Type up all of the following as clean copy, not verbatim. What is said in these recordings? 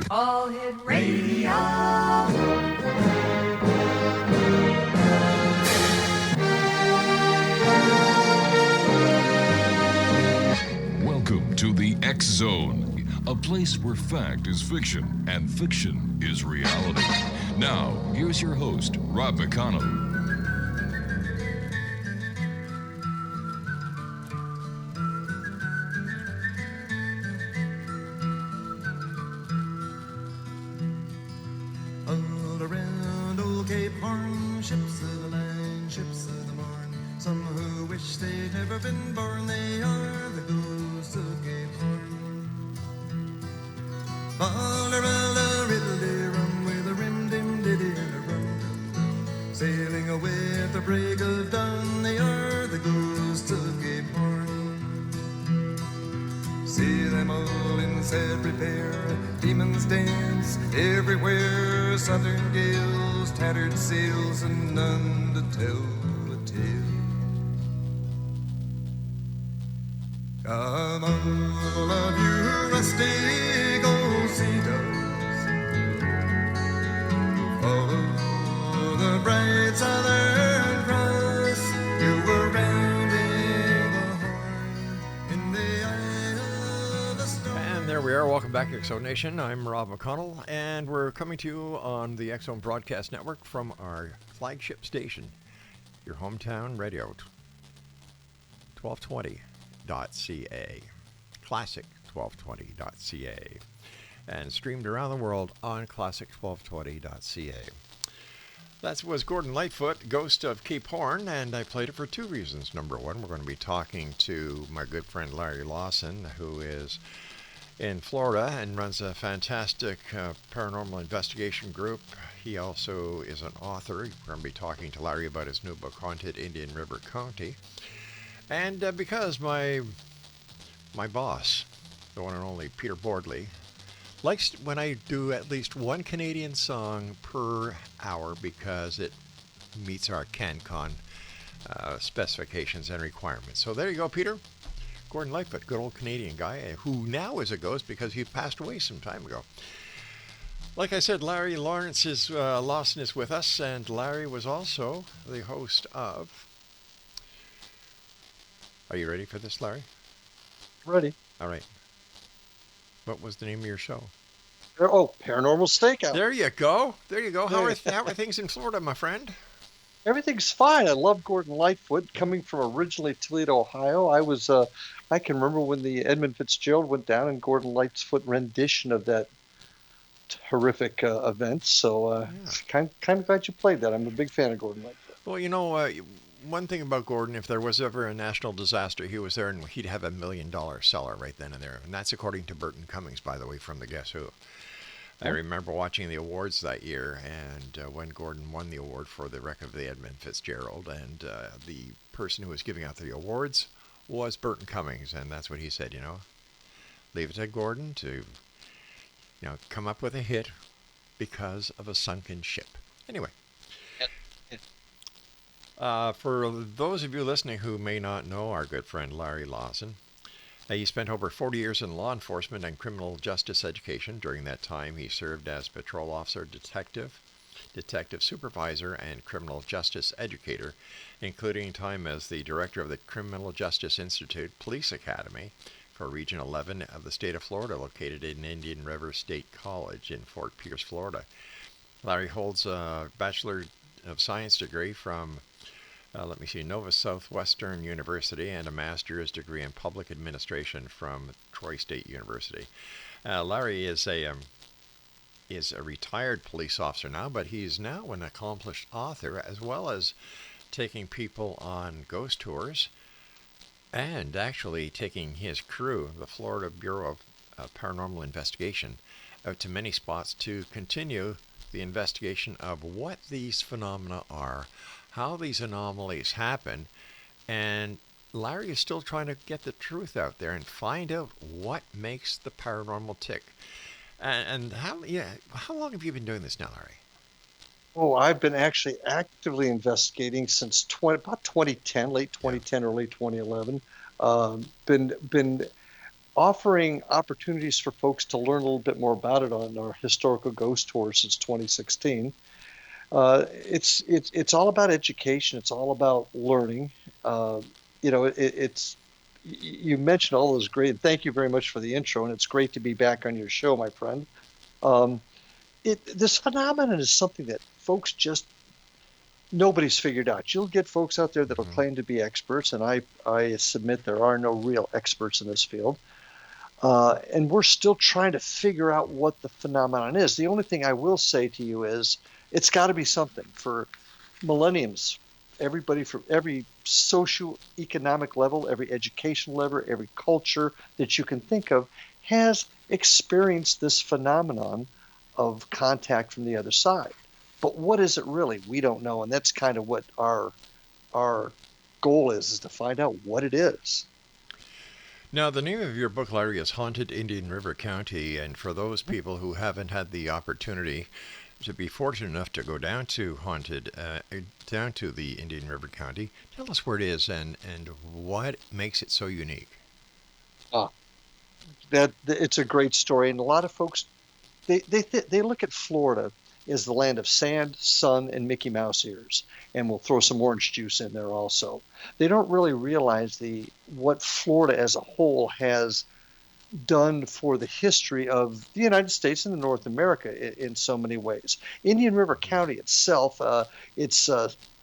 All Hit Radio. Welcome to the X Zone, a place where fact is fiction and fiction is reality. Now, here's your host, Rob McConnell. All around old Cape Horn, ships of the line, ships of the morn. Some who wish they'd never been born, they are the ghosts of Cape Horn. Ballerella, riddle-de-rum, with a rim-dim-diddy and a rum-dum-dum. Sailing away at the break of dawn, they are the ghosts of Cape Horn. See them all in sad repair, demons dance everywhere, southern gales, tattered sails, and none to tell a tale. Come all of you rustic old sea dogs, follow the bright southern cross. You were rounding the horn in the eye of the storm. And there we are. Welcome back to X-Zone Nation. I'm Rob McConnell, and we're coming to you on the X-Zone Broadcast Network from our flagship station, your hometown radio, 1220.ca, classic1220.ca, and streamed around the world on classic1220.ca. That was Gordon Lightfoot, Ghost of Cape Horn, and I played it for two reasons. Number one, we're going to be talking to my good friend Larry Lawson, who is in Florida and runs a fantastic paranormal investigation group. He also is an author. We're going to be talking to Larry about his new book, Haunted Indian River County. And because my boss, the one and only Peter Bordley, likes when I do at least one Canadian song per hour because it meets our CanCon specifications and requirements. So there you go, Peter. Gordon Lightfoot, good old Canadian guy, who now is a ghost because he passed away some time ago. Like I said, Larry Lawson is with us, and Larry was also the host of... Are you ready for this, Larry? Ready. All right. What was the name of your show? Oh, Paranormal StakeOut. There you go. There you go. How are things in Florida, my friend? Everything's fine. I love Gordon Lightfoot. Coming from originally Toledo, Ohio, I can remember when the Edmund Fitzgerald went down and Gordon Lightfoot rendition of that horrific event. So kind of glad you played that. I'm a big fan of Gordon Lightfoot. Well, you know, one thing about Gordon, if there was ever a national disaster, he was there and he'd have $1 million seller right then and there. And that's according to Burton Cummings, by the way, from the Guess Who. I remember watching the awards that year, and when Gordon won the award for the wreck of the Edmund Fitzgerald, and the person who was giving out the awards was Burton Cummings, and that's what he said, you know, leave it to Gordon to, come up with a hit because of a sunken ship. Anyway. For those of you listening who may not know our good friend Larry Lawson, he spent over 40 years in law enforcement and criminal justice education. During that time, he served as patrol officer, detective supervisor, and criminal justice educator, including time as the director of the Criminal Justice Institute Police Academy for Region 11 of the state of Florida, located in Indian River State College in Fort Pierce, Florida. Larry holds a Bachelor of Science degree from Nova Southwestern University, and a master's degree in public administration from Troy State University. Larry is a retired police officer now, but he's now an accomplished author, as well as taking people on ghost tours and actually taking his crew, the Florida Bureau of Paranormal Investigation, out to many spots to continue the investigation of what these phenomena are, how these anomalies happen, and Larry is still trying to get the truth out there and find out what makes the paranormal tick. And how long have you been doing this now, Larry? Oh, I've been actually actively investigating since about 2010, late 2010, early 2011. Been offering opportunities for folks to learn a little bit more about it on our historical ghost tour since 2016. It's all about education. It's all about learning. It's you mentioned all those great. Thank you very much for the intro, and it's great to be back on your show, my friend. Um, this phenomenon is something that folks just nobody's figured out. You'll get folks out there that'll claim to be experts, and I submit there are no real experts in this field. And we're still trying to figure out what the phenomenon is. The only thing I will say to you is it's got to be something. For millenniums, everybody from every socioeconomic level, every educational level, every culture that you can think of has experienced this phenomenon of contact from the other side. But what is it really? We don't know, and that's kind of what our goal is to find out what it is. Now, the name of your book, Larry, is Haunted Indian River County, and for those people who haven't had the opportunity to be fortunate enough to go down to down to the Indian River County, tell us where it is and what makes it so unique. That it's a great story, and a lot of folks they look at Florida as the land of sand, sun, and Mickey Mouse ears, and we'll throw some orange juice in there also. They don't really realize what Florida as a whole has done for the history of the United States and the North America in so many ways. Indian River County itself, it's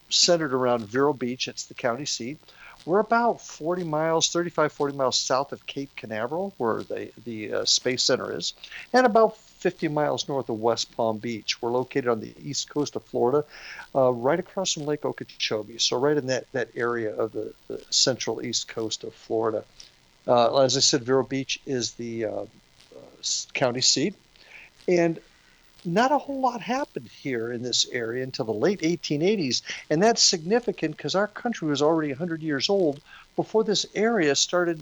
centered around Vero Beach. It's the county seat. We're about 40 miles south of Cape Canaveral, where the Space Center is, and about 50 miles north of West Palm Beach. We're located on the east coast of Florida, right across from Lake Okeechobee, so right in that area of the central east coast of Florida. As I said, Vero Beach is the county seat, and not a whole lot happened here in this area until the late 1880s, and that's significant because our country was already 100 years old before this area started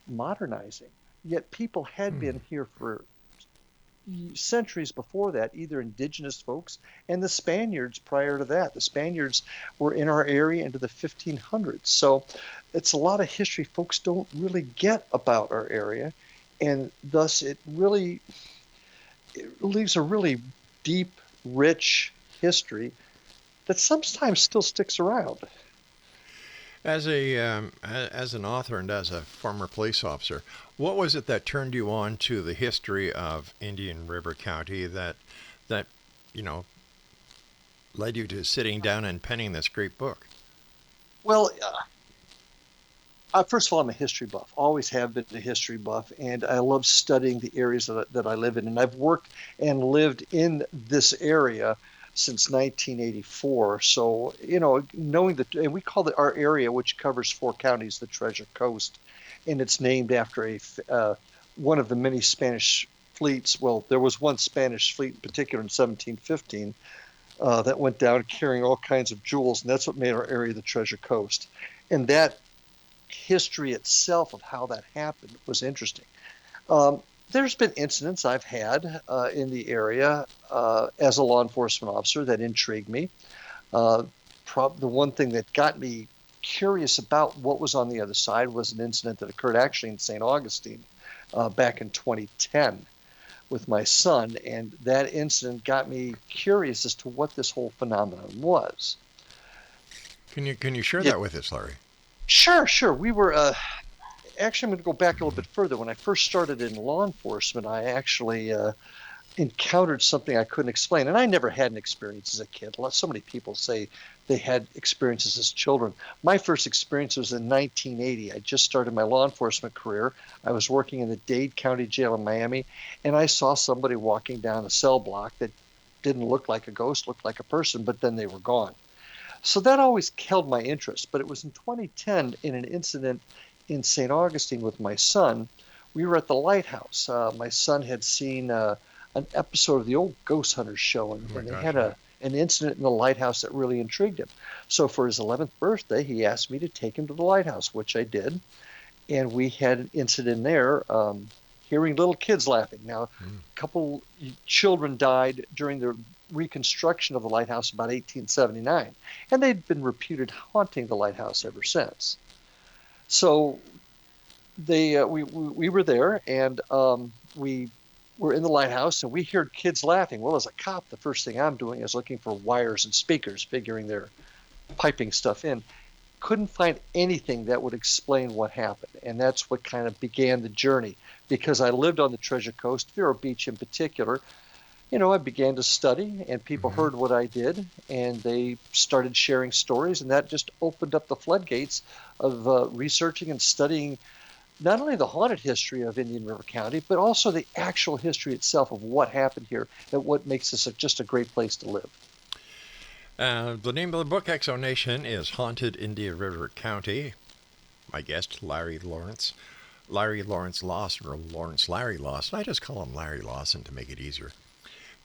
modernizing. Yet people had been here for centuries before that, either indigenous folks and the Spaniards prior to that. The Spaniards were in our area into the 1500s. So it's a lot of history folks don't really get about our area, and thus it leaves a really deep, rich history that sometimes still sticks around. As an author and as a former police officer, what was it that turned you on to the history of Indian River County that led you to sitting down and penning this great book? Well, first of all, I'm a history buff. Always have been a history buff, and I love studying the areas that I live in. And I've worked and lived in this area since 1984. So, knowing that, and we call it our area, which covers 4 counties, the Treasure Coast, and it's named after one of the many Spanish fleets. Well, there was one Spanish fleet in particular in 1715 that went down carrying all kinds of jewels, and that's what made our area the Treasure Coast. And that history itself of how that happened was interesting. There's been incidents I've had in the area as a law enforcement officer that intrigued me. The one thing that got me curious about what was on the other side was an incident that occurred actually in St. Augustine back in 2010 with my son, and that incident got me curious as to what this whole phenomenon was. Can you share that with us, Larry? Sure. We were actually, I'm going to go back a little bit further. When I first started in law enforcement, I actually encountered something I couldn't explain. And I never had an experience as a kid. So many people say they had experiences as children. My first experience was in 1980. I just started my law enforcement career. I was working in the Dade County Jail in Miami, and I saw somebody walking down a cell block that didn't look like a ghost, looked like a person, but then they were gone. So that always held my interest. But it was in 2010 in an incident in St. Augustine with my son. We were at the lighthouse. My son had seen an episode of the old Ghost Hunters show, and they had an incident in the lighthouse that really intrigued him. So for his 11th birthday, he asked me to take him to the lighthouse, which I did. And we had an incident there, hearing little kids laughing. Now, a couple children died during the reconstruction of the lighthouse about 1879, and they'd been reputed haunting the lighthouse ever since. So we were there, and we were in the lighthouse, and we heard kids laughing. Well, as a cop, the first thing I'm doing is looking for wires and speakers, figuring they're piping stuff in. Couldn't find anything that would explain what happened, and that's what kind of began the journey. Because I lived on the Treasure Coast, Vero Beach in particular, I began to study, and people heard what I did, and they started sharing stories, and that just opened up the floodgates of researching and studying not only the haunted history of Indian River County, but also the actual history itself of what happened here and what makes this just a great place to live. The name of the book, Exonation, is Haunted Indian River County. My guest, Larry Lawrence Lawson, or Lawrence Larry Lawson. I just call him Larry Lawson to make it easier.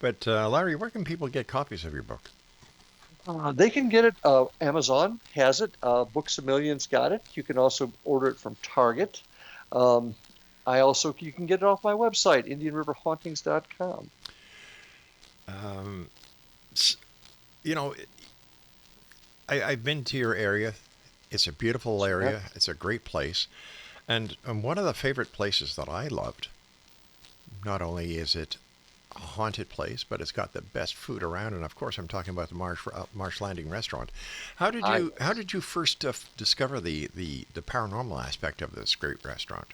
But Larry, where can people get copies of your book? They can get it. Amazon has it. Books A Million's got it. You can also order it from Target. You can get it off my website, IndianRiverHauntings.com. I've been to your area. It's a beautiful area. Yeah. It's a great place. And one of the favorite places that I loved, not only is it a haunted place, but it's got the best food around. And of course, I'm talking about the Marsh Landing restaurant. How did you first discover the paranormal aspect of this great restaurant?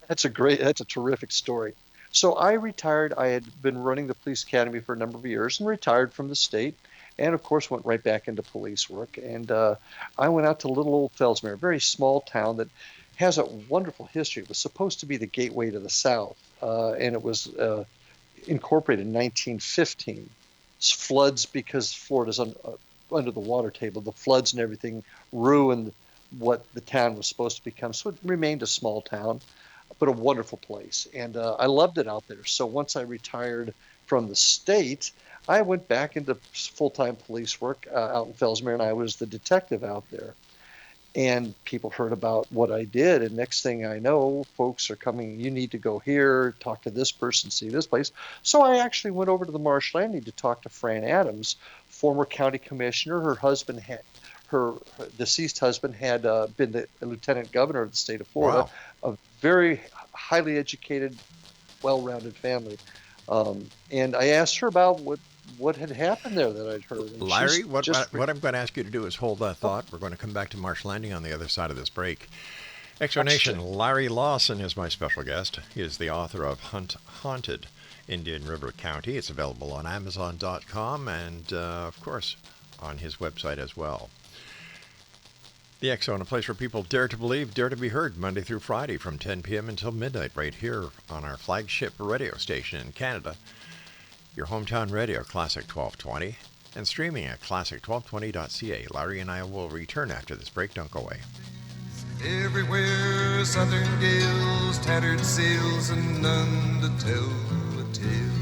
That's a terrific story. So I retired. I had been running the police academy for a number of years and retired from the state, and of course went right back into police work. And I went out to little old Fellsmere, a very small town that has a wonderful history. It was supposed to be the gateway to the South, and it was incorporated in 1915. Floods, because Florida's under the water table, the floods and everything ruined what the town was supposed to become. So it remained a small town, but a wonderful place. And I loved it out there. So once I retired from the state, I went back into full-time police work out in Fellsmere, and I was the detective out there. And people heard about what I did, and next thing I know, folks are coming, you need to go here, talk to this person, see this place. So I actually went over to the Marsh Landing to talk to Fran Adams, former county commissioner. Her deceased husband had been the lieutenant governor of the state of Florida. Wow. A very highly educated, well-rounded family. And I asked her about what had happened there that I'd heard. And Larry, what I'm going to ask you to do is hold that thought. We're going to come back to Marsh Landing on the other side of this break. Exonation, Larry Lawson is my special guest. He is the author of Haunted Indian River County. It's available on Amazon.com and, of course, on his website as well. The X Zone, a place where people dare to believe, dare to be heard, Monday through Friday from 10 p.m. until midnight, right here on our flagship radio station in Canada, your hometown radio, Classic 1220, and streaming at classic1220.ca. Larry and I will return after this break. Don't go away. Everywhere southern gales, tattered sails, and none to tell the tale.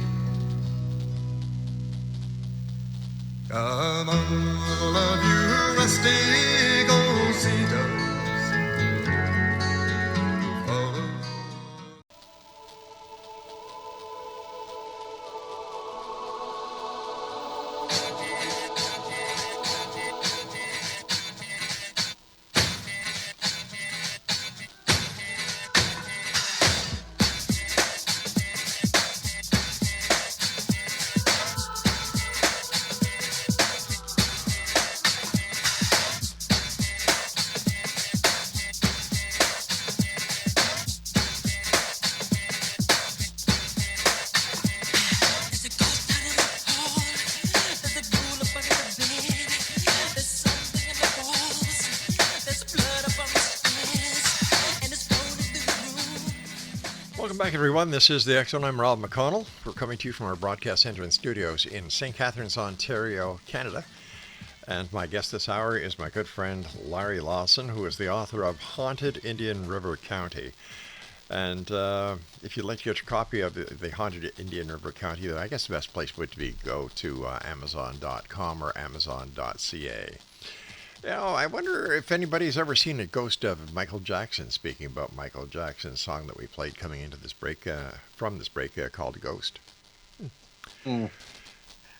Come on, all of you rustic old sea dogs, follow. Welcome back, everyone. This is the X Zone. I'm Rob McConnell. We're coming to you from our broadcast center and studios in St. Catharines, Ontario, Canada. And my guest this hour is my good friend Larry Lawson, who is the author of Haunted Indian River County. And if you'd like to get your copy of the Haunted Indian River County, I guess the best place would be go to Amazon.com or Amazon.ca. You know, I wonder if anybody's ever seen a ghost of Michael Jackson, speaking about Michael Jackson's song that we played coming into this break, from this break, called Ghost.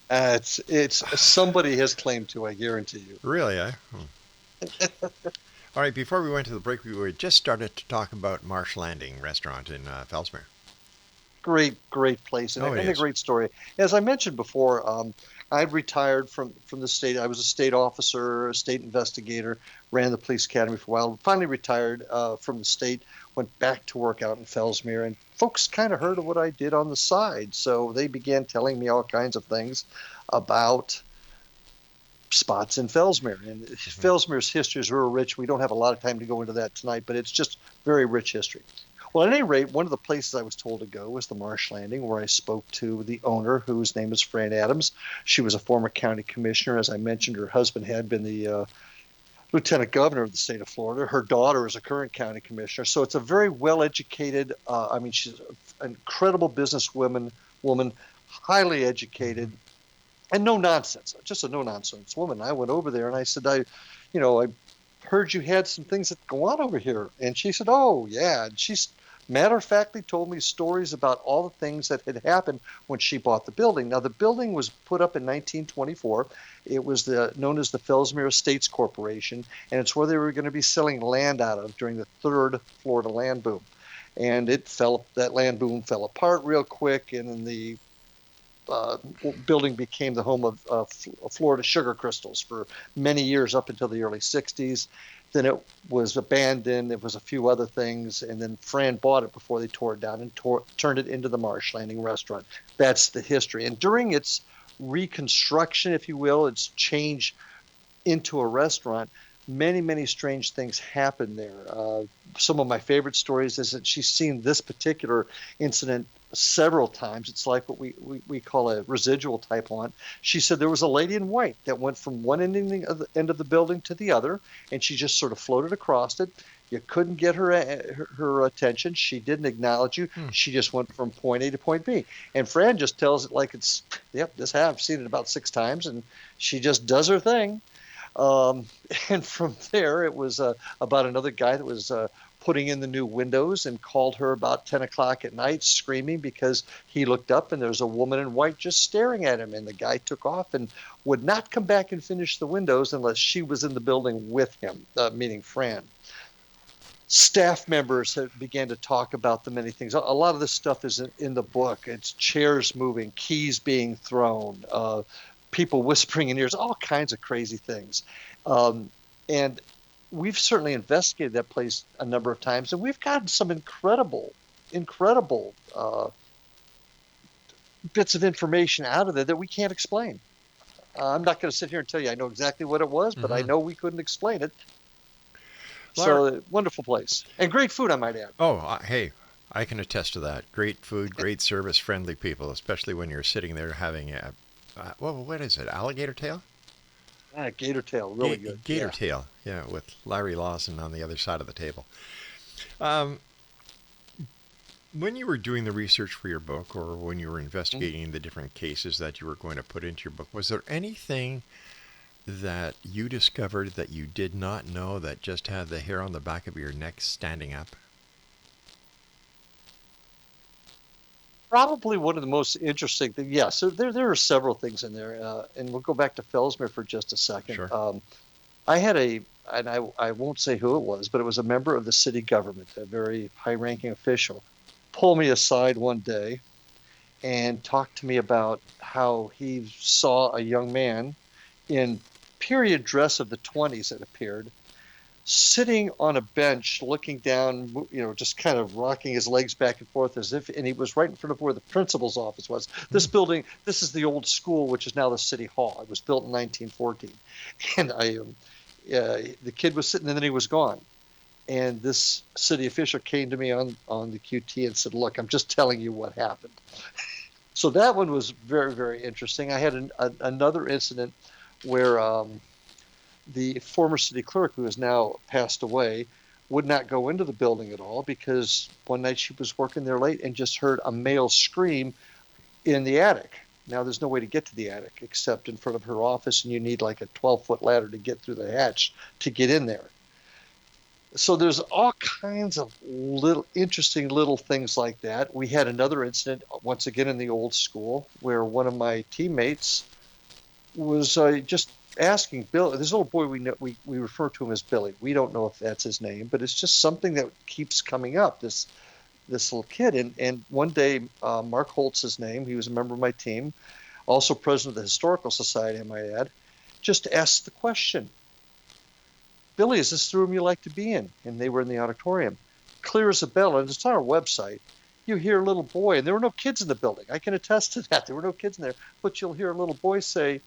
It's somebody has claimed to, I guarantee you. Really, eh? All right, before we went to the break, we were just started to talk about Marsh Landing Restaurant in Fellsmere. Great place, and, Oh, it and a is. great story. As I mentioned before, I retired from the state. I was a state officer, a state investigator, ran the police academy for a while. Finally retired from the state, went back to work out in Fellsmere, and folks kind of heard of what I did on the side, so they began telling me all kinds of things about spots in Fellsmere. And Fellsmere's history is real rich. We don't have a lot of time to go into that tonight, but it's just very rich history. Well, at any rate, one of the places I was told to go was the Marsh Landing, where I spoke to the owner, whose name is Fran Adams. She was a former county commissioner. As I mentioned, her husband had been the lieutenant governor of the state of Florida. Her daughter is a current county commissioner. So it's a very well-educated, she's an incredible businesswoman, highly educated, and no nonsense, just a no-nonsense woman. I went over there and I said, I heard you had some things that go on over here. And she said, oh, yeah. And she's matter-of-factly told me stories about all the things that had happened when she bought the building. Now, the building was put up in 1924. It was known as the Fellsmere Estates Corporation, and it's where they were going to be selling land out of during the third Florida land boom. And that land boom fell apart real quick, and then the building became the home of Florida Sugar Crystals for many years up until the early 60s. Then it was abandoned. There was a few other things, and then Fran bought it before they tore it down and turned it into the Marsh Landing Restaurant. That's the history. And during its reconstruction, if you will, its change into a restaurant, many strange things happened there. Some of my favorite stories is that she's seen this particular incident several times. It's like what we call a residual type haunt. She said there was a lady in white that went from one end of the building to the other, and she just sort of floated across it. You couldn't get her attention. She didn't acknowledge you. She just went from point A to point B. And Fran just tells it like it's, yep, I've seen it about 6 times, and she just does her thing. And from there, it was about another guy that was putting in the new windows and called her about 10 o'clock at night screaming because he looked up and there's a woman in white just staring at him. And the guy took off and would not come back and finish the windows unless she was in the building with him, meaning Fran. Staff members began to talk about the many things. A lot of this stuff is in the book. It's chairs moving, keys being thrown, people whispering in ears, all kinds of crazy things. And we've certainly investigated that place a number of times, and we've gotten some incredible bits of information out of there that we can't explain. I'm not going to sit here and tell you I know exactly what it was, but I know we couldn't explain it. So, wonderful place. And great food, I might add. Oh, hey, I can attest to that. Great food, great service, friendly people, especially when you're sitting there having a, what is it, alligator tail? Gator tail, really good. Gator tail, yeah, with Larry Lawson on the other side of the table. When you were doing the research for your book, or when you were investigating the different cases that you were going to put into your book, was there anything that you discovered that you did not know that just had the hair on the back of your neck standing up? Probably one of the most interesting things. Yeah, so there are several things in there, and we'll go back to Fellsmere for just a second. Sure. I had and I won't say who it was, but it was a member of the city government, a very high-ranking official, pull me aside one day and talk to me about how he saw a young man in period dress of the 20s, it appeared, sitting on a bench looking down, just kind of rocking his legs back and forth and he was right in front of where the principal's office was. This building, this is the old school, which is now the city hall. It was built in 1914. And the kid was sitting and then he was gone. And this city official came to me on the QT and said, look, I'm just telling you what happened. So that one was very, very interesting. I had another incident where the former city clerk, who has now passed away, would not go into the building at all because one night she was working there late and just heard a male scream in the attic. Now, there's no way to get to the attic except in front of her office, and you need like a 12-foot ladder to get through the hatch to get in there. So there's all kinds of interesting little things like that. We had another incident, once again in the old school, where one of my teammates was just asking Bill. This little boy, we know, we refer to him as Billy. We don't know if that's his name, but it's just something that keeps coming up. This little kid, and one day, Mark Holt's his name. He was a member of my team, also president of the Historical Society, I might add. Just asked the question, Billy, is this the room you like to be in? And they were in the auditorium. Clear as a bell, and it's on our website. You hear a little boy, and there were no kids in the building. I can attest to that. There were no kids in there, but you'll hear a little boy say,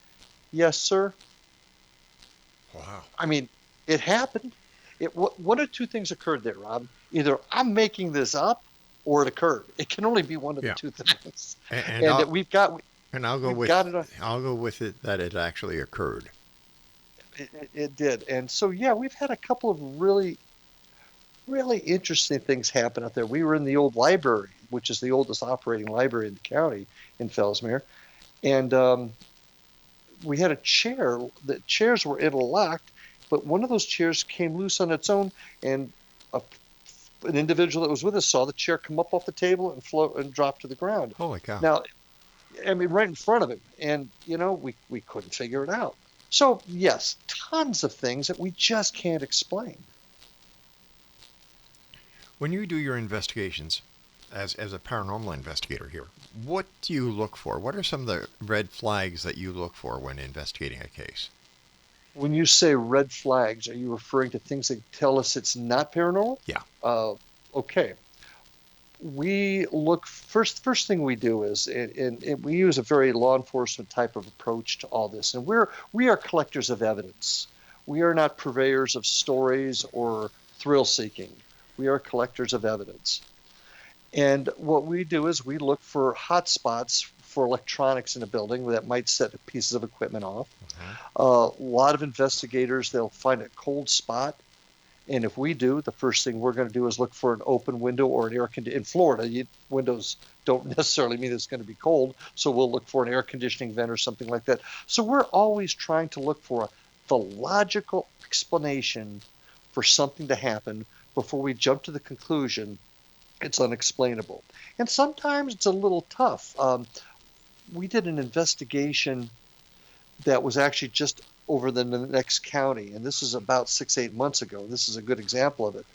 "Yes, sir." Wow. I mean, it happened. One of two things occurred there, Rob. Either I'm making this up, or it occurred. It can only be one of the two things. And that we've got. And I'll go with I'll go with it that it actually occurred. It did, and so yeah, we've had a couple of really interesting things happen out there. We were in the old library, which is the oldest operating library in the county in Fellsmere, and we had a chair. The chairs were interlocked, but one of those chairs came loose on its own, and an individual that was with us saw the chair come up off the table and float and drop to the ground. Holy cow! Now, I mean, right in front of him, and we couldn't figure it out. So yes, tons of things that we just can't explain. When you do your investigations, as a paranormal investigator here, what do you look for? What are some of the red flags that you look for when investigating a case? When you say red flags, are you referring to things that tell us it's not paranormal? Yeah. Okay. We look first thing we do is, and we use a very law enforcement type of approach to all this, and we are collectors of evidence. We are not purveyors of stories or thrill seeking. We are collectors of evidence. And what we do is we look for hot spots for electronics in a building that might set pieces of equipment off. A lot of investigators, they'll find a cold spot. And if we do, the first thing we're going to do is look for an open window or an air conditioning. In Florida, windows don't necessarily mean it's going to be cold, so we'll look for an air conditioning vent or something like that. So we're always trying to look for the logical explanation for something to happen before we jump to the conclusion it's unexplainable. And sometimes it's a little tough. We did an investigation that was actually just over the next county, and this is about 6-8 months ago. This is a good example of it.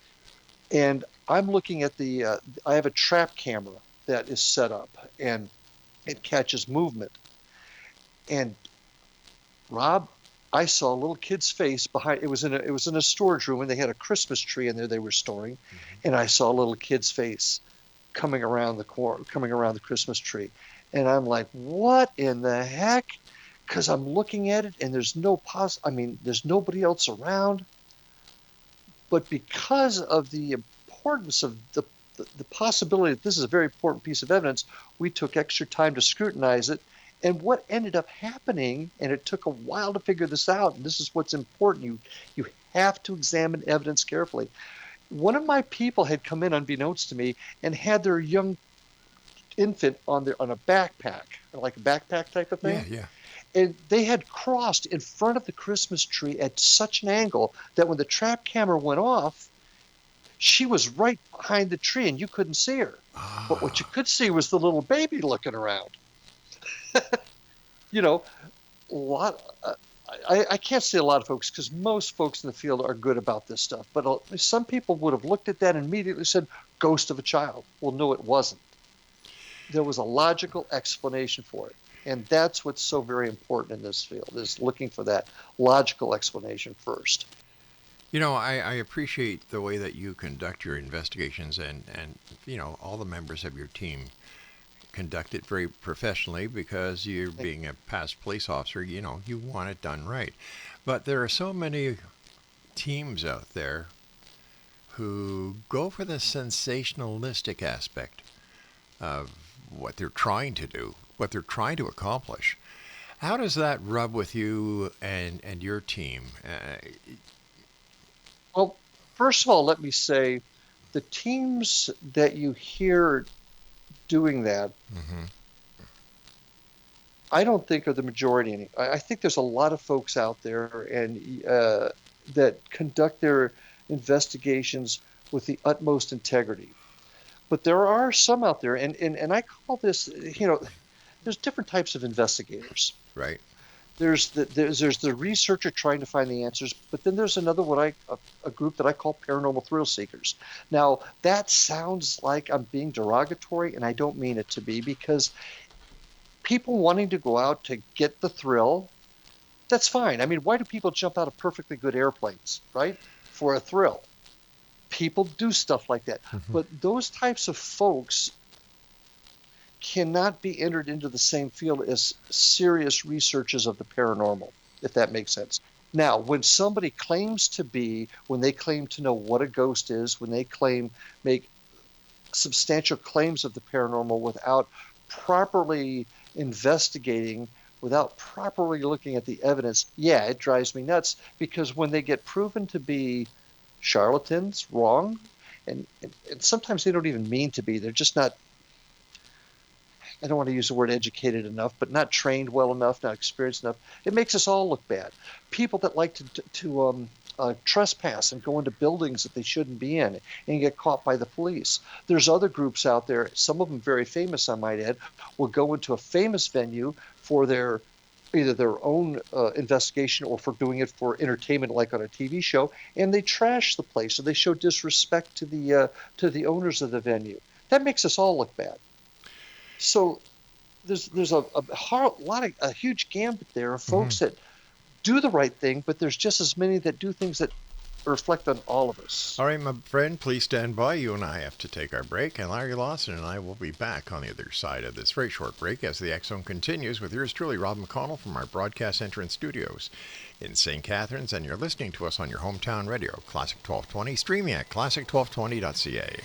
And I'm looking at I have a trap camera that is set up, and it catches movement. And Rob, I saw a little kid's face behind. It was in a storage room, and they had a Christmas tree in there they were storing, and I saw a little kid's face coming around the Christmas tree, and I'm like, what in the heck? Because I'm looking at it, and there's there's nobody else around. But because of the importance of the possibility that this is a very important piece of evidence, we took extra time to scrutinize it. And what ended up happening, and it took a while to figure this out, and this is what's important, you have to examine evidence carefully. One of my people had come in unbeknownst to me and had their young infant on a backpack, like a backpack type of thing. Yeah. And they had crossed in front of the Christmas tree at such an angle that when the trap camera went off, she was right behind the tree and you couldn't see her. But what you could see was the little baby looking around. I can't say a lot of folks, because most folks in the field are good about this stuff. But some people would have looked at that and immediately said, ghost of a child. Well, no, it wasn't. There was a logical explanation for it. And that's what's so very important in this field, is looking for that logical explanation first. I appreciate the way that you conduct your investigations, and all the members of your team conduct it very professionally, because you're being a past police officer, you want it done right. But there are so many teams out there who go for the sensationalistic aspect of what they're trying to do, what they're trying to accomplish. How does that rub with you and your team? Well, first of all, let me say the teams that you hear doing that, I don't think are the majority. I think there's a lot of folks out there and that conduct their investigations with the utmost integrity. But there are some out there, and I call this, there's different types of investigators. Right. There's the researcher trying to find the answers, but then there's another a group that I call paranormal thrill seekers. Now that sounds like I'm being derogatory, and I don't mean it to be, because people wanting to go out to get the thrill, that's fine. I mean, why do people jump out of perfectly good airplanes, right? For a thrill. People do stuff like that, but those types of folks cannot be entered into the same field as serious researchers of the paranormal, if that makes sense. Now, when somebody when they claim to know what a ghost is, when they make substantial claims of the paranormal without properly investigating, without properly looking at the evidence, yeah, it drives me nuts, because when they get proven to be charlatans, wrong, and sometimes they don't even mean to be, they're just not, I don't want to use the word educated enough, but not trained well enough, not experienced enough. It makes us all look bad. People that like to trespass and go into buildings that they shouldn't be in and get caught by the police. There's other groups out there, some of them very famous, I might add, will go into a famous venue for either their own investigation or for doing it for entertainment, like on a TV show, and they trash the place, or they show disrespect to the owners of the venue. That makes us all look bad. So there's a huge gambit there of folks that do the right thing, but there's just as many that do things that reflect on all of us. All right, my friend, please stand by. You and I have to take our break, and Larry Lawson and I will be back on the other side of this very short break as the X Zone continues with yours truly, Rob McConnell, from our broadcast entrance studios in St. Catharines, and you're listening to us on your hometown radio, Classic 1220, streaming at classic1220.ca.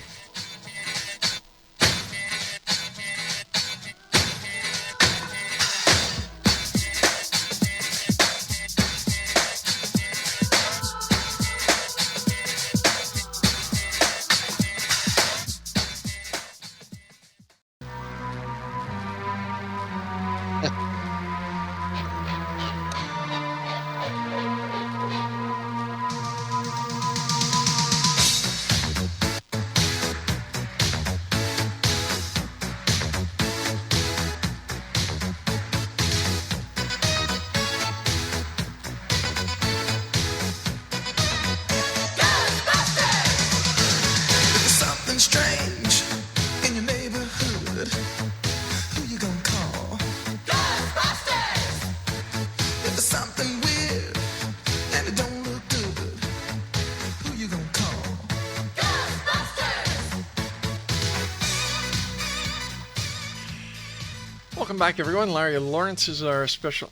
Welcome back, everyone. Larry Lawson is our special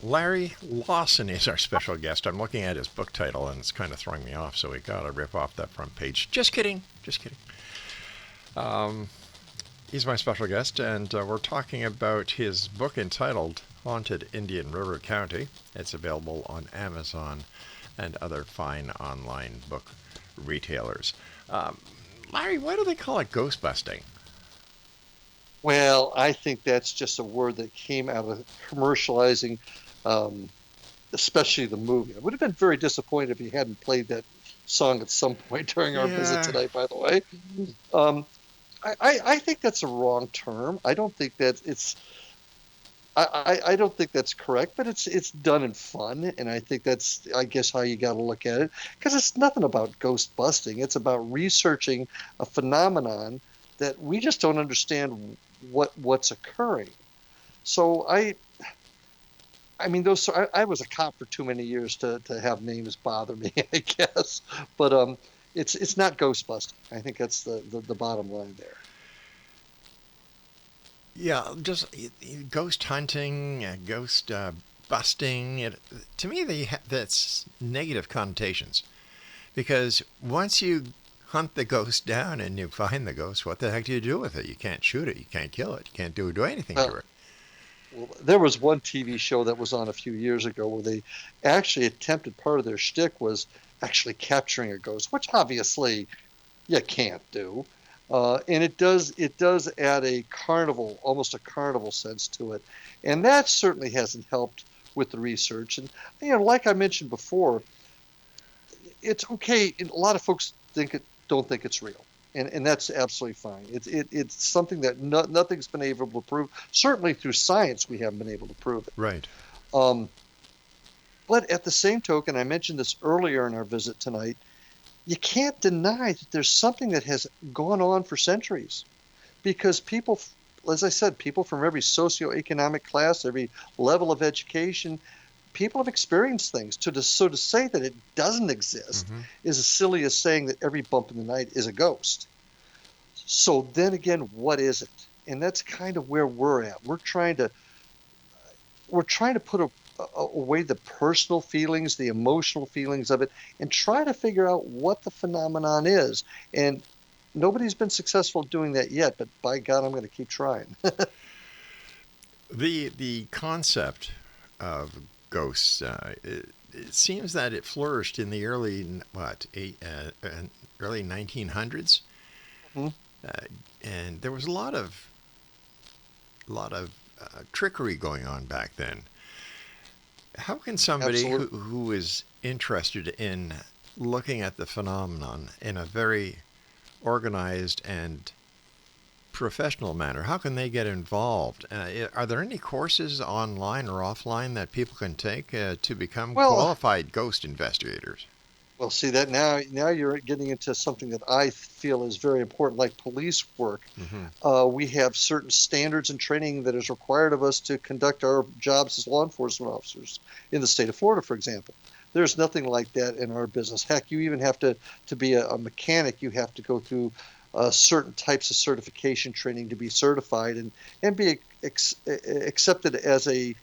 guest. I'm looking at his book title, and it's kind of throwing me off, so we got to rip off that front page. Just kidding. He's my special guest, and we're talking about his book entitled Haunted Indian River County. It's available on Amazon and other fine online book retailers. Larry, why do they call it ghost busting? Well, I think that's just a word that came out of commercializing, especially the movie. I would have been very disappointed if he hadn't played that song at some point during our visit tonight, by the way. I think that's a wrong term. I don't think that it's... I don't think that's correct, but it's done in fun, and I think that's, I guess, how you got to look at it, because it's nothing about ghost busting. It's about researching a phenomenon that we just don't understand what's occurring. So I was a cop for too many years to have names bother me, I guess. But it's not ghost busting. I think that's the bottom line there. Yeah, just ghost hunting, ghost busting. To me, that's negative connotations, because once you hunt the ghost down and you find the ghost, what the heck do you do with it? You can't shoot it, you can't kill it, you can't do anything to it. Well, there was one TV show that was on a few years ago where they actually attempted, part of their shtick was actually capturing a ghost, which obviously you can't do. And it does add a carnival, almost a carnival sense to it. And that certainly hasn't helped with the research. And, like I mentioned before, it's okay. A lot of folks don't think it's real. And that's absolutely fine. It's something that nothing's been able to prove. Certainly through science, we haven't been able to prove it. Right. But at the same token, I mentioned this earlier in our visit tonight, you can't deny that there's something that has gone on for centuries. Because people, as I said, people from every socioeconomic class, every level of education, people have experienced things. So to say that it doesn't exist is as silly as saying that every bump in the night is a ghost. So then again, what is it? And that's kind of where we're at. We're trying to put away the personal feelings, the emotional feelings of it, and try to figure out what the phenomenon is. And nobody's been successful doing that yet, but by God, I'm going to keep trying. The concept of ghosts, it seems that it flourished in the early 1900s, and there was a lot of trickery going on back then. How can somebody who is interested in looking at the phenomenon in a very organized and professional manner, how can they get involved? Are there any courses online or offline that people can take to become qualified ghost investigators? Well, see that now you're getting into something that I feel is very important, like police work. We have certain standards and training that is required of us to conduct our jobs as law enforcement officers in the state of Florida, for example. There's nothing like that in our business. Heck, you even have to be a mechanic. You have to go through certain types of certification training to be certified and be accepted as a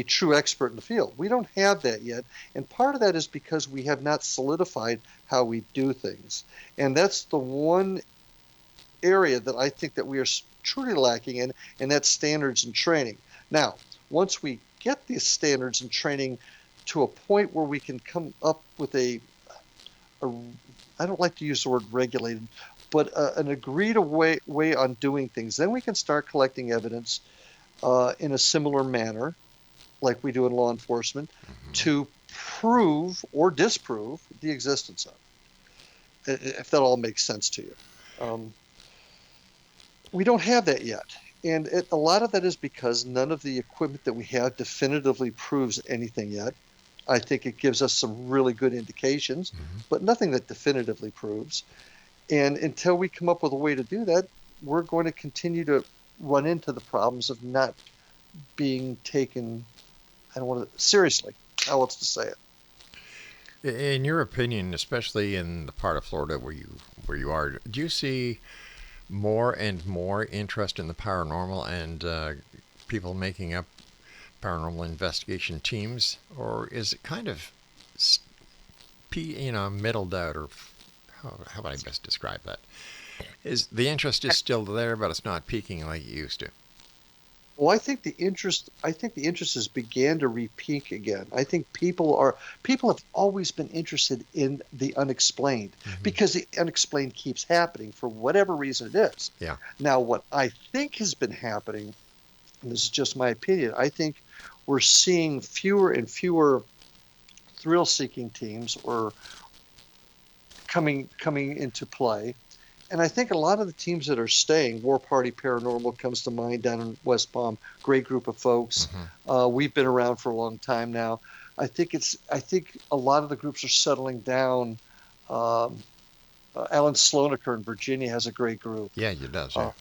true expert in the field. We don't have that yet, and part of that is because we have not solidified how we do things. And that's the one area that I think that we are truly lacking in, and that's standards and training. Now, once we get these standards and training to a point where we can come up with I don't like to use the word regulated, but an agreed way on doing things, then we can start collecting evidence in a similar manner, like we do in law enforcement, to prove or disprove the existence of it, if that all makes sense to you. We don't have that yet. And a lot of that is because none of the equipment that we have definitively proves anything yet. I think it gives us some really good indications, but nothing that definitively proves. And until we come up with a way to do that, we're going to continue to run into the problems of not being taken, I don't want to, seriously. How else to say it? In your opinion, especially in the part of Florida where you are, do you see more and more interest in the paranormal and people making up paranormal investigation teams, or is it kind of middled out, or how would I best describe that? Is the interest is still there, but it's not peaking like it used to? Well, I think the interest has began to re-peak again. I think people have always been interested in the unexplained because the unexplained keeps happening for whatever reason it is. Yeah. Now, what I think has been happening, and this is just my opinion, I think we're seeing fewer and fewer thrill-seeking teams or coming into play. And I think a lot of the teams that are staying, War Party Paranormal comes to mind down in West Palm, great group of folks. We've been around for a long time now. I think a lot of the groups are settling down. Alan Slonaker in Virginia has a great group. Yeah, he does. Yeah.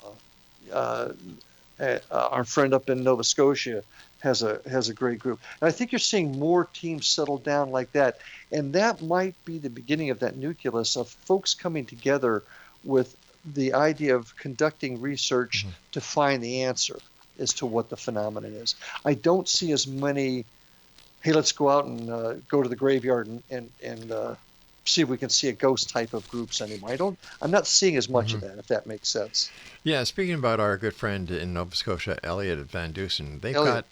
Our friend up in Nova Scotia has a great group. And I think you're seeing more teams settle down like that. And that might be the beginning of that nucleus of folks coming together with the idea of conducting research to find the answer as to what the phenomenon is. I don't see as many, hey, let's go out and go to the graveyard and see if we can see a ghost type of groups anymore. I'm not seeing as much of that, if that makes sense. Yeah, speaking about our good friend in Nova Scotia, Elliot at Van Dusen, they've got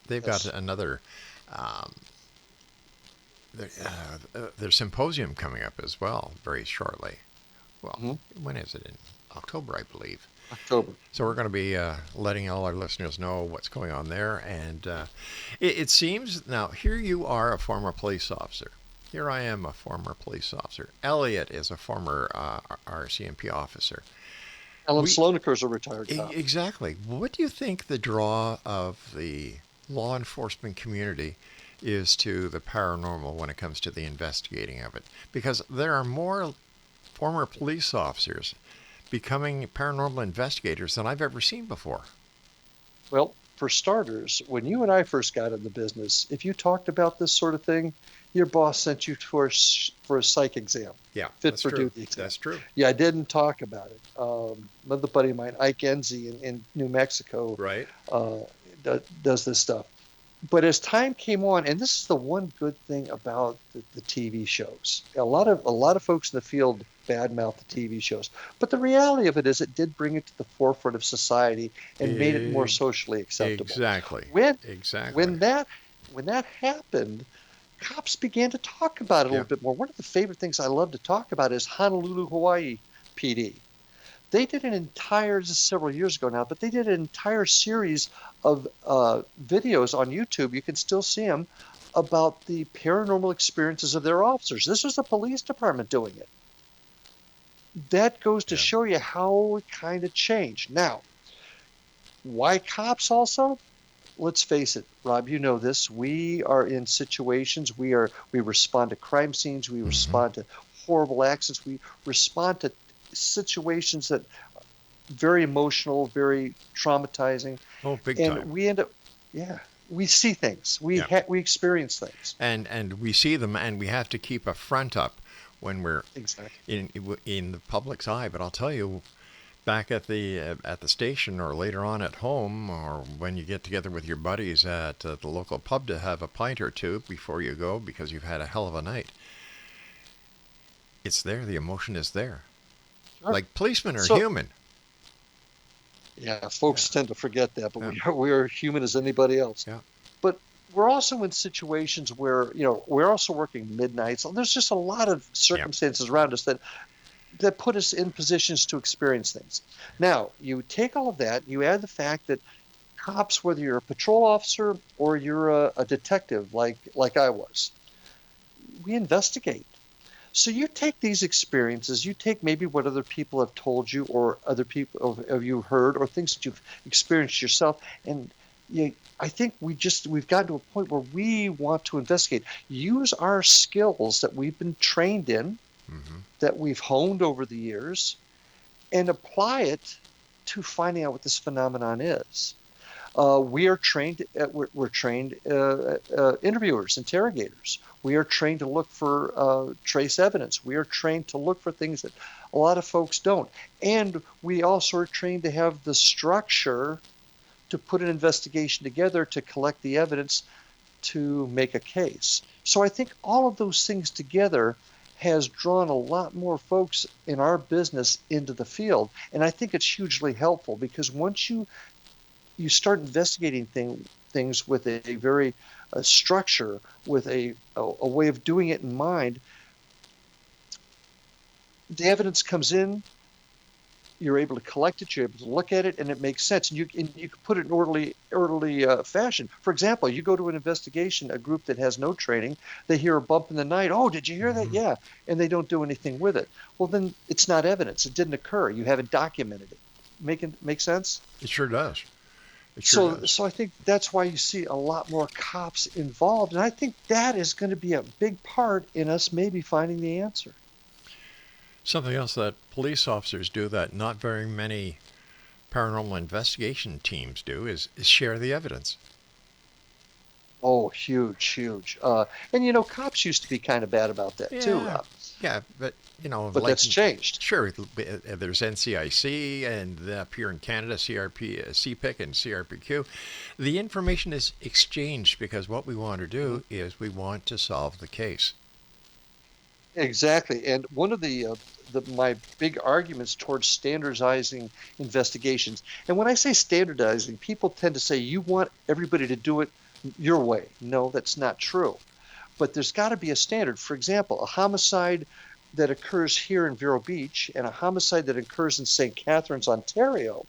another their symposium coming up as well very shortly. Well, when is it? In October, I believe. October. So we're going to be letting all our listeners know what's going on there. And it seems, now, here you are, a former police officer. Here I am, a former police officer. Elliot is a former RCMP officer. Alan Slonaker is a retired cop. Exactly. What do you think the draw of the law enforcement community is to the paranormal when it comes to the investigating of it. Because there are more former police officers becoming paranormal investigators than I've ever seen before. Well, for starters, when you and I first got in the business, if you talked about this sort of thing, your boss sent you for a psych exam. Yeah, Fit that's for true. duty exam. That's true. Yeah, I didn't talk about it. Another buddy of mine, Ike Enzi in New Mexico, Right. Does this stuff. But as time came on, and this is the one good thing about the TV shows. A lot of folks in the field badmouth the TV shows, but the reality of it is, it did bring it to the forefront of society and made it more socially acceptable. Exactly. When that happened, cops began to talk about it a little bit more. One of the favorite things I love to talk about is Honolulu, Hawaii PD. They did this is several years ago now, but they did an entire series of videos on YouTube. You can still see them, about the paranormal experiences of their officers. This was the police department doing it. That goes to show you how it kind of changed. Now, why cops also? Let's face it, Rob, you know this. We are in situations, we respond to crime scenes, we respond to horrible accidents, we respond to situations that are very emotional, very traumatizing. Oh, big and time. we end up, we see things, we experience things, and we see them, and we have to keep a front up when we're in the public's eye. But I'll tell you, back at the station, or later on at home, or when you get together with your buddies at the local pub to have a pint or two before you go because you've had a hell of a night, it's there. The emotion is there. Sure. Like, policemen are So- human. Yeah, folks tend to forget that, but we are human as anybody else. Yeah. But we're also in situations where, we're also working midnights. There's just a lot of circumstances around us that put us in positions to experience things. Now, you take all of that, you add the fact that cops, whether you're a patrol officer or you're a detective like I was, we investigate. So you take these experiences, you take maybe what other people have told you, or other people have you heard, or things that you've experienced yourself, and I think we've gotten to a point where we want to investigate, use our skills that we've been trained in, that we've honed over the years, and apply it to finding out what this phenomenon is. We are trained. We're trained interviewers, interrogators. We are trained to look for trace evidence. We are trained to look for things that a lot of folks don't. And we also are trained to have the structure to put an investigation together, to collect the evidence, to make a case. So I think all of those things together has drawn a lot more folks in our business into the field. And I think it's hugely helpful, because once you start investigating things with a very structure, with a way of doing it in mind, the evidence comes in, you're able to collect it, you're able to look at it, and it makes sense. And you can put it in orderly fashion. For example, you go to an investigation, a group that has no training, they hear a bump in the night. Oh, did you hear that? Yeah. And they don't do anything with it. Well, then it's not evidence. It didn't occur. You haven't documented it. Make sense? It sure does. So I think that's why you see a lot more cops involved. And I think that is going to be a big part in us maybe finding the answer. Something else that police officers do that not very many paranormal investigation teams do is share the evidence. Oh, huge. And, cops used to be kind of bad about that too, Rob. Yeah, but, But that's changed. Sure, there's NCIC, and up here in Canada, CPIC and CRPQ. The information is exchanged because what we want to do is we want to solve the case. Exactly. And one of my big arguments towards standardizing investigations, and when I say standardizing, people tend to say you want everybody to do it your way. No, that's not true. But there's got to be a standard. For example, a homicide that occurs here in Vero Beach and a homicide that occurs in St. Catharines, Ontario,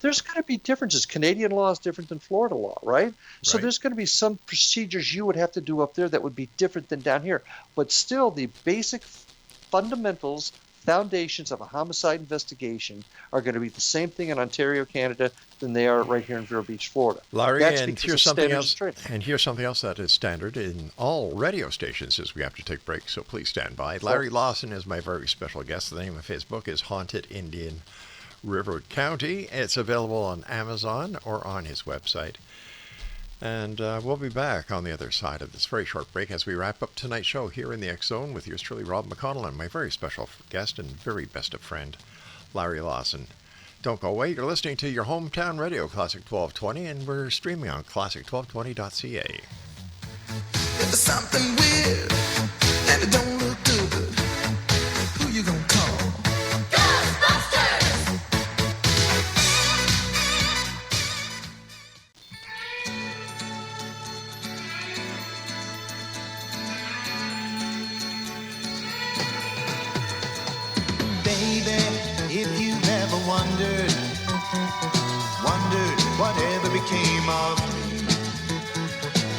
there's going to be differences. Canadian law is different than Florida law, right? So there's going to be some procedures you would have to do up there that would be different than down here. But still, the basic fundamentals, foundations of a homicide investigation are going to be the same thing in Ontario, Canada, than they are right here in Vero Beach, Florida. Larry, That's and because here's of something standards else. of training. And here's something else that is standard in all radio stations as we have to take breaks, so please stand by. Larry Lawson is my very special guest. The name of his book is Haunted Indian River County. It's available on Amazon or on his website. And we'll be back on the other side of this very short break as we wrap up tonight's show here in the X Zone with yours truly, Rob McConnell, and my very special guest and very best of friend, Larry Lawson. Don't go away. You're listening to your hometown radio, Classic 1220, and we're streaming on classic1220.ca. There's something weird, and it don't look good. Who you gonna call? If you've ever wondered whatever became of me,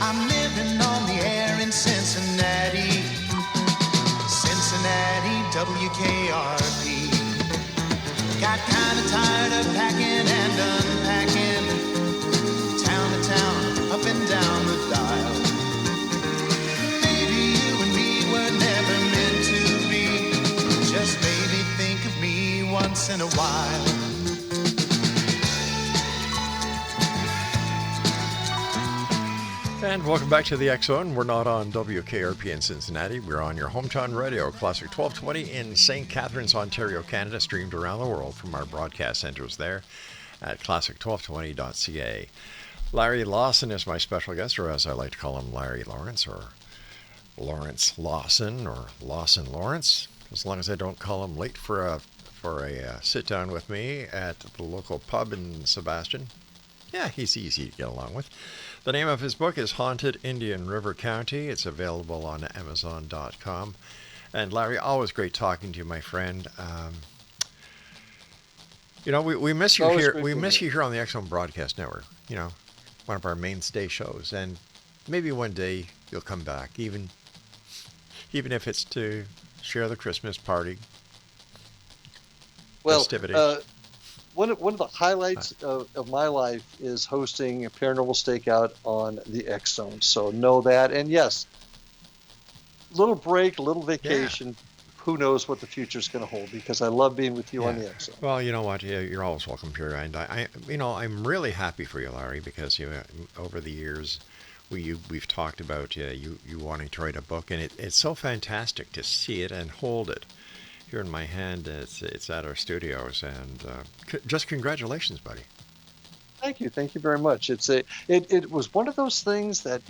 I'm living on the air in Cincinnati, WKRP. Got kind of tired of packing and unpacking, town to town, up and down the dial. Maybe you and me were never meant to be, just maybe think of me once in a while. And welcome back to the X Zone. We're not on WKRP in Cincinnati. We're on your hometown radio, Classic 1220 in St. Catharines, Ontario, Canada, streamed around the world from our broadcast centers there at classic1220.ca. Larry Lawson is my special guest, or as I like to call him, Larry Lawrence, or Lawrence Lawson, or Lawson Lawrence, as long as I don't call him late for a sit down with me at the local pub in Sebastian. Yeah, he's easy to get along with. The name of his book is Haunted Indian River County. It's available on Amazon.com. And Larry, always great talking to you, my friend. We miss you here. We miss you here on the X Zone Broadcast Network. You know, one of our mainstay shows. And maybe one day you'll come back, even if it's to share the Christmas party. Well, festivities. One of the highlights of my life is hosting a Paranormal StakeOut on the X Zone. So know that. And yes, little break, little vacation. Yeah. Who knows what the future is going to hold? Because I love being with you on the X Zone. Well, you know what? You're always welcome here. And I'm really happy for you, Larry, because over the years we've talked about you wanting to write a book, and it's so fantastic to see it and hold it. Here in my hand, it's at our studios, and just congratulations, buddy. Thank you very much. It was one of those things that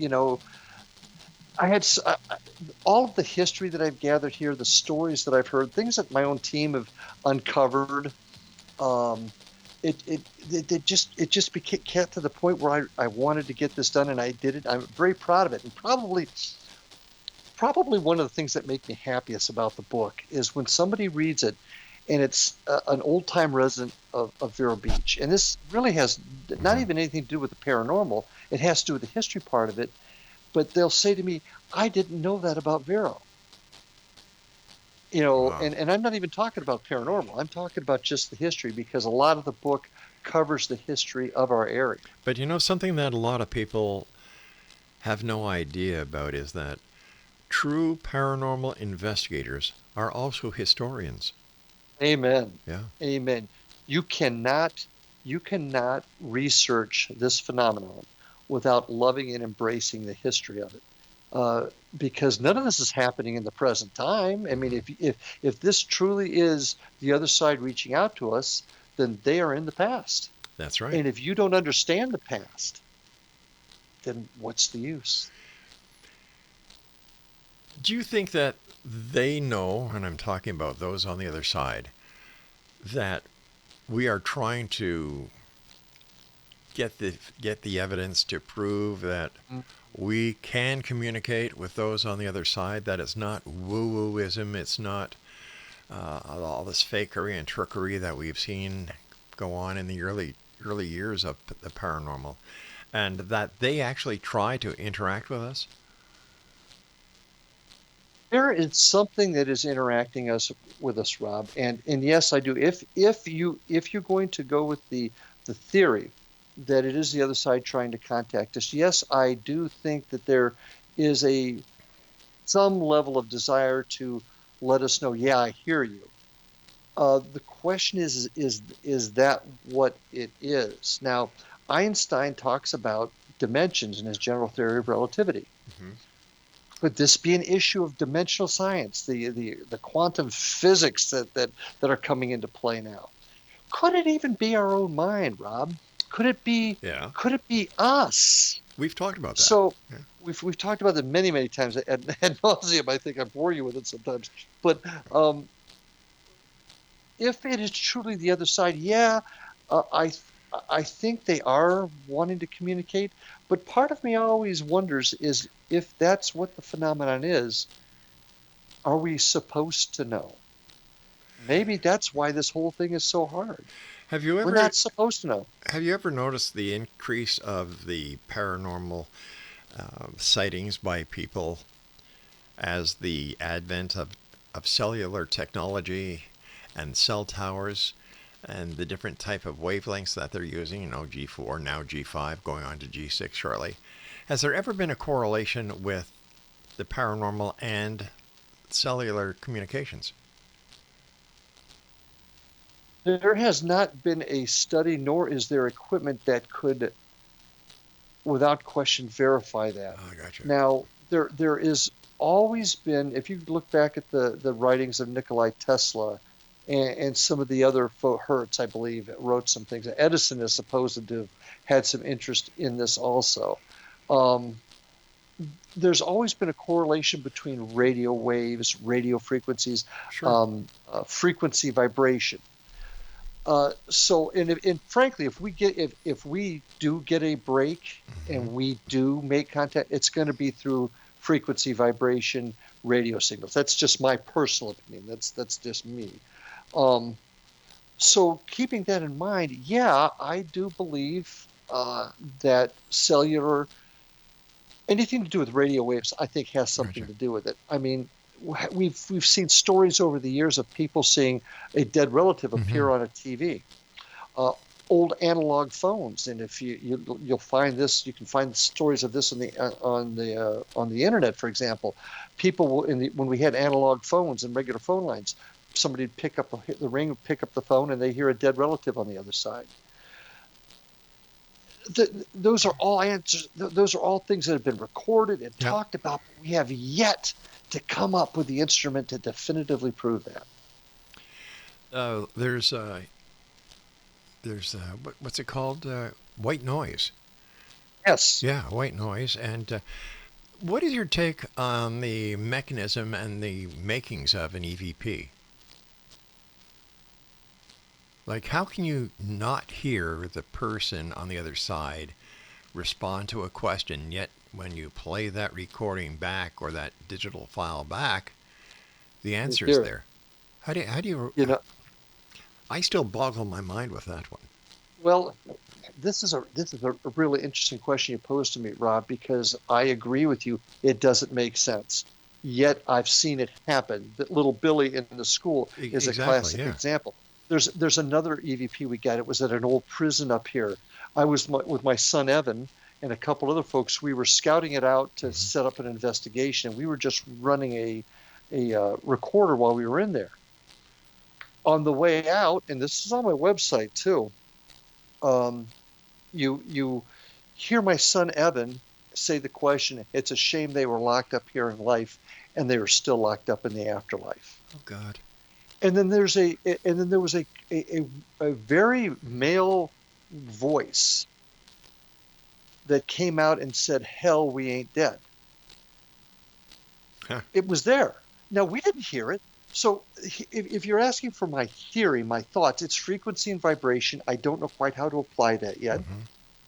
I had all of the history that I've gathered here, the stories that I've heard, things that my own team have uncovered. It just became to the point where I wanted to get this done, and I did it. I'm very proud of it, and probably one of the things that make me happiest about the book is when somebody reads it and it's an old-time resident of Vero Beach. And this really has not even anything to do with the paranormal. It has to do with the history part of it. But they'll say to me, I didn't know that about Vero. Wow. And I'm not even talking about paranormal. I'm talking about just the history, because a lot of the book covers the history of our area. But something that a lot of people have no idea about is that true paranormal investigators are also historians. Amen. Yeah. Amen. You cannot research this phenomenon without loving and embracing the history of it, because none of this is happening in the present time. I mean, if this truly is the other side reaching out to us, then they are in the past. That's right. And if you don't understand the past, then what's the use? Do you think that they know, and I'm talking about those on the other side, that we are trying to get the evidence to prove that we can communicate with those on the other side, that it's not woo-wooism, it's not all this fakery and trickery that we've seen go on in the early years of the paranormal, and that they actually try to interact with us? There is something that is interacting with us, Rob, and yes, I do. If you're going to go with the theory that it is the other side trying to contact us, yes, I do think that there is some level of desire to let us know, yeah, I hear you. The question is that what it is? Now, Einstein talks about dimensions in his general theory of relativity. Mm-hmm. Could this be an issue of dimensional science, the quantum physics that are coming into play now? Could it even be our own mind, Rob? Could it be? Yeah. Could it be us? We've talked about that. So Yeah. we've talked about that many times ad nauseum. I think I bore you with it sometimes. But if it is truly the other side, yeah, I think they are wanting to communicate. But part of me always wonders is if that's what the phenomenon is, are we supposed to know? Maybe that's why this whole thing is so hard. We're not supposed to know. Have you ever noticed the increase of the paranormal sightings by people as the advent of cellular technology and cell towers and the different type of wavelengths that they're using, G4, now G5, going on to G6 shortly? Has there ever been a correlation with the paranormal and cellular communications? There has not been a study, nor is there equipment that could, without question, verify that. Oh, I got you. Now, there is always been, if you look back at the writings of Nikola Tesla and some of the other Hertz, I believe, wrote some things. Edison is supposed to have had some interest in this also. There's always been a correlation between radio waves, radio frequencies, Sure. Frequency vibration. So, and frankly, if we do get a break and we do make contact, it's going to be through frequency vibration radio signals. That's just my personal opinion. That's just me. So keeping that in mind, yeah, I do believe that cellular, anything to do with radio waves, I think has something to do with it. I mean, we've seen stories over the years of people seeing a dead relative appear on a TV. Old analog phones, and if you'll find this, you can find stories of this on the internet. For example, people when we had analog phones and regular phone lines, somebody would pick up the ring, would pick up the phone, and they hear a dead relative on the other side. Those are all answers. Those are all things that have been recorded and talked about. We have yet to come up with the instrument to definitively prove that. There's what's it called? White noise. Yes. Yeah, white noise. And what is your take on the mechanism and the makings of an EVP? Like, how can you not hear the person on the other side respond to a question, yet when you play that recording back or that digital file back, the answer is there? How do you I still boggle my mind with that one. Well, this is a really interesting question you posed to me, Rob, because I agree with you. It doesn't make sense. Yet I've seen it happen. That little Billy in the school is a classic example. There's another EVP we got. It was at an old prison up here. I was with my son Evan and a couple other folks. We were scouting it out to set up an investigation. We were just running a recorder while we were in there. On the way out, and this is on my website too, you hear my son Evan say the question, "It's a shame they were locked up here in life, and they are still locked up in the afterlife." Oh God! And then there was a very male voice that came out and said, "Hell, we ain't dead." Huh. It was there. Now we didn't hear it. So if you're asking for my theory, my thoughts, it's frequency and vibration. I don't know quite how to apply that yet.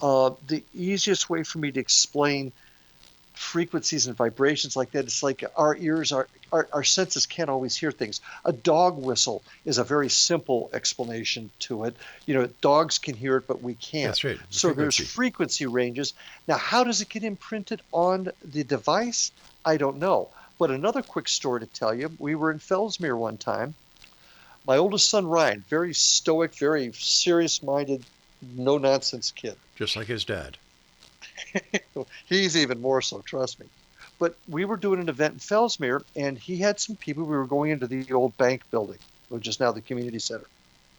The easiest way for me to explain frequencies and vibrations like that, it's like our ears, our senses can't always hear things. A dog whistle is a very simple explanation to it. Dogs can hear it, but we can't. That's right. So there's frequency ranges. Now, how does it get imprinted on the device? I don't know. But another quick story to tell you, we were in Fellsmere one time. My oldest son, Ryan, very stoic, very serious-minded, no-nonsense kid. Just like his dad. He's even more so, trust me. But we were doing an event in Fellsmere, and he had some people. We were going into the old bank building, which is now the community center.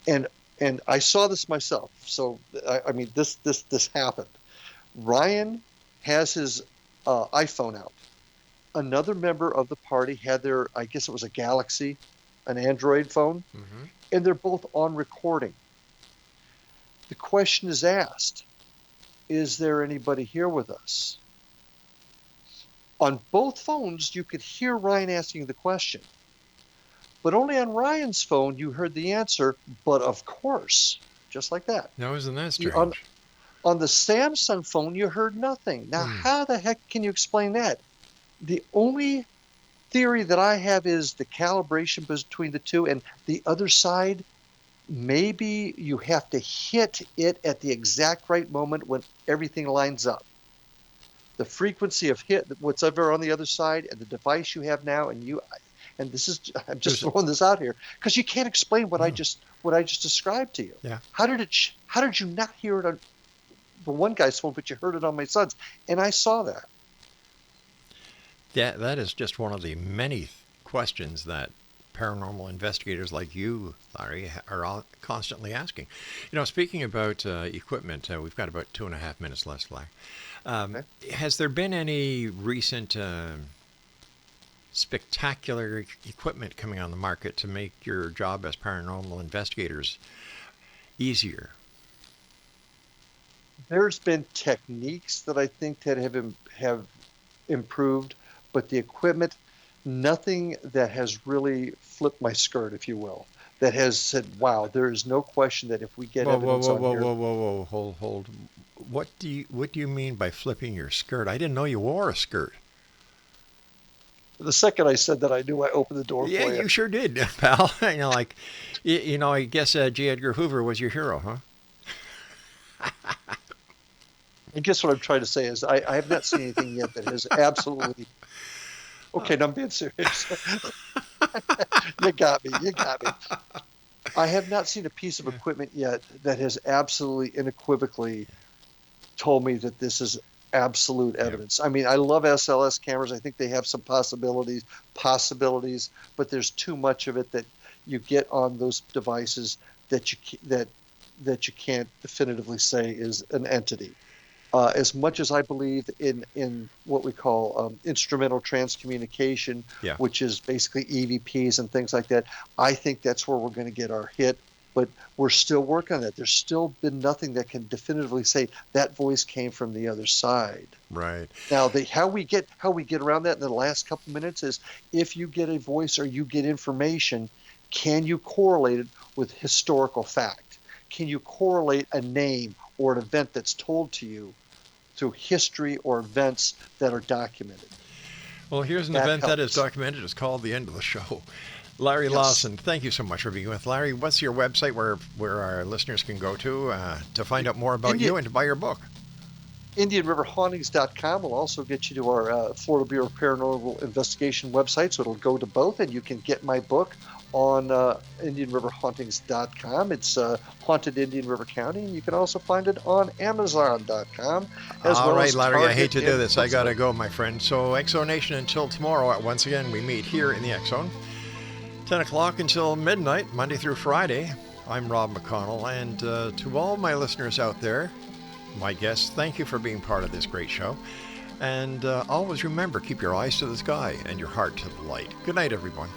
And I saw this myself. So, I mean, this happened. Ryan has his iPhone out. Another member of the party had their, I guess it was a Galaxy, an Android phone, and they're both on recording. The question is asked, is there anybody here with us? On both phones, you could hear Ryan asking the question. But only on Ryan's phone, you heard the answer, but of course, just like that. Now, isn't that strange? On the Samsung phone, you heard nothing. Now, how the heck can you explain that? The only theory that I have is the calibration between the two, and the other side, maybe you have to hit it at the exact right moment when everything lines up. The frequency of hit, whatever on the other side, and the device you have now, and this is, I'm just throwing this out here because you can't explain what I just described to you. Yeah. How did you not hear it on the one guy's phone, but you heard it on my son's? And I saw that. Yeah, that is just one of the many questions that paranormal investigators like you, Larry, are all constantly asking. You know, speaking about equipment, we've got about 2.5 minutes left, Larry. Okay. Has there been any recent spectacular equipment coming on the market to make your job as paranormal investigators easier? There's been techniques that I think that have improved, but the equipment, nothing that has really flipped my skirt, if you will, that has said, wow, there is no question that if we get evidence on here... Whoa, hold. What do you mean by flipping your skirt? I didn't know you wore a skirt. The second I said that, I knew I opened the door for you. Yeah, you sure did, pal. I guess J. Edgar Hoover was your hero, huh? I guess what I'm trying to say is I have not seen anything yet that has absolutely... Okay, now I'm being serious. You got me. I have not seen a piece of equipment yet that has absolutely unequivocally told me that this is absolute evidence. I mean, I love SLS cameras. I think they have some possibilities, but there's too much of it that you get on those devices that you can't definitively say is an entity. As much as I believe in what we call instrumental transcommunication, which is basically EVPs and things like that, I think that's where we're going to get our hit. But we're still working on that. There's still been nothing that can definitively say that voice came from the other side. Right. Now, how we get around that in the last couple minutes is if you get a voice or you get information, can you correlate it with historical fact? Can you correlate a name or an event that's told to you through history or events that are documented? Well, here's an event that is documented. It's called The End of the Show. Larry Lawson, thank you so much for being with. Larry, what's your website where our listeners can go to find out more about you and to buy your book? IndianRiverHauntings.com will also get you to our Florida Bureau of Paranormal Investigation website, so it'll go to both, and you can get my book on IndianRiverHauntings.com. It's Haunted Indian River County, and you can also find it on Amazon.com. All right, Larry, I hate to do this. I got to go, my friend. So, X-Zone until tomorrow, once again, we meet here in the X-Zone. 10 o'clock until midnight, Monday through Friday. I'm Rob McConnell, and to all my listeners out there, my guests, thank you for being part of this great show. And always remember, keep your eyes to the sky and your heart to the light. Good night, everyone.